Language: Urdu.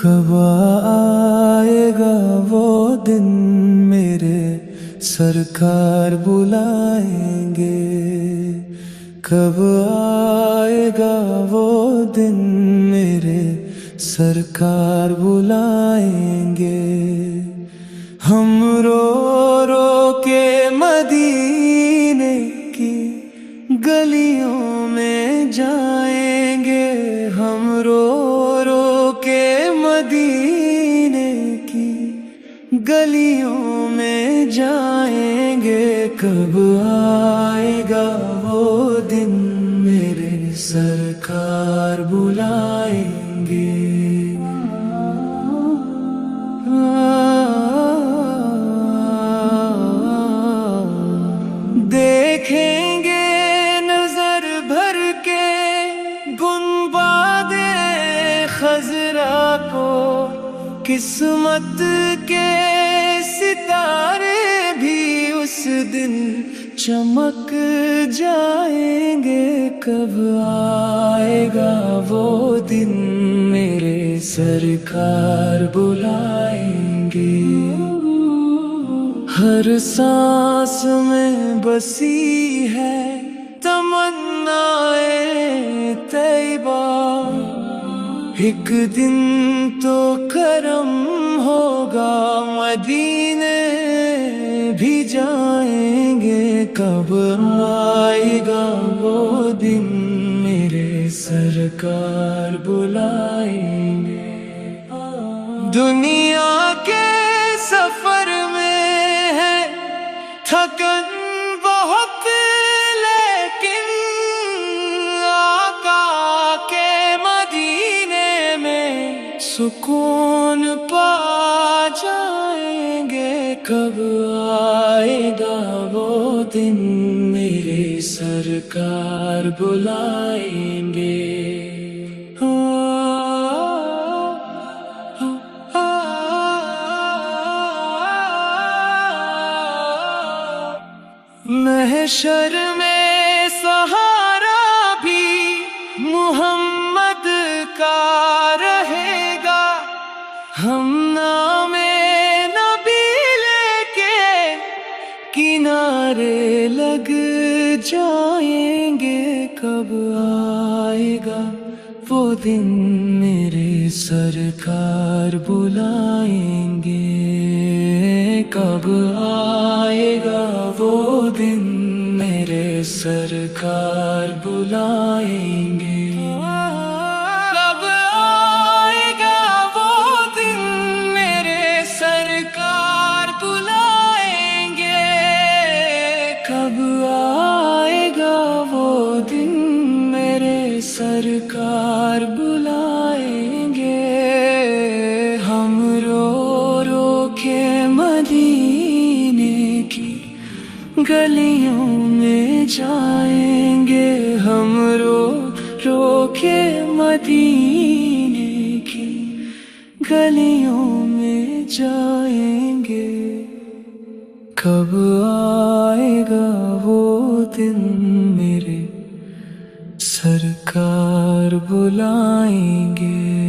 کب آئے گا وہ دن میرے سرکار بلائیں گے، کب آئے گا وہ دن میرے سرکار بلائیں گے۔ ہم رو رو کے مدینے کی گلیوں میں جائیں گے، ہم رو رو کے مدینے کی گلیوں میں جائیں گے۔ کب آئے گا وہ دن میرے سرکار بلائیں گے۔ دیکھیں گے نظر بھر کے گنباد خضرا کو، قسمت کے ستارے بھی اس دن چمک جائیں گے۔ کب آئے گا وہ دن میرے سرکار بلائیں گے۔ ہر سانس میں بسی ہے تمنائے طیبہ، ایک دن تو کرم ہوگا مدینے بھی جائیں گے۔ کب آئے گا وہ دن میرے سرکار بلائیں گے۔ دنیا کے سفر میں ہے تھکن بہت، لیکن آقا کے مدینے میں سکون پا جائیں گے۔ کب آئے گا وہ دن میرے سرکار بلائیں گے۔ محشر میں سہارا بھی محمد کا رہے گا، ہم نام نبی لے کے کنارے لگ جائیں گے۔ کب آئے گا وہ دن میرے سرکار بلائیں گے۔ کب آئے گا وہ دن میرے سرکار بلائیں گے۔ کب آئے گا وہ دن میرے سرکار بلائیں گے۔ کب آئے گا وہ دن میرے سرکار بلائیں گے۔ ہم رو رو کے مدینے کی گلیوں میں جائیں گے، ہم رو رو کے مدینے کی گلیوں میں جائیں گے۔ کب آئے گا وہ دن میرے سرکار بلائیں گے۔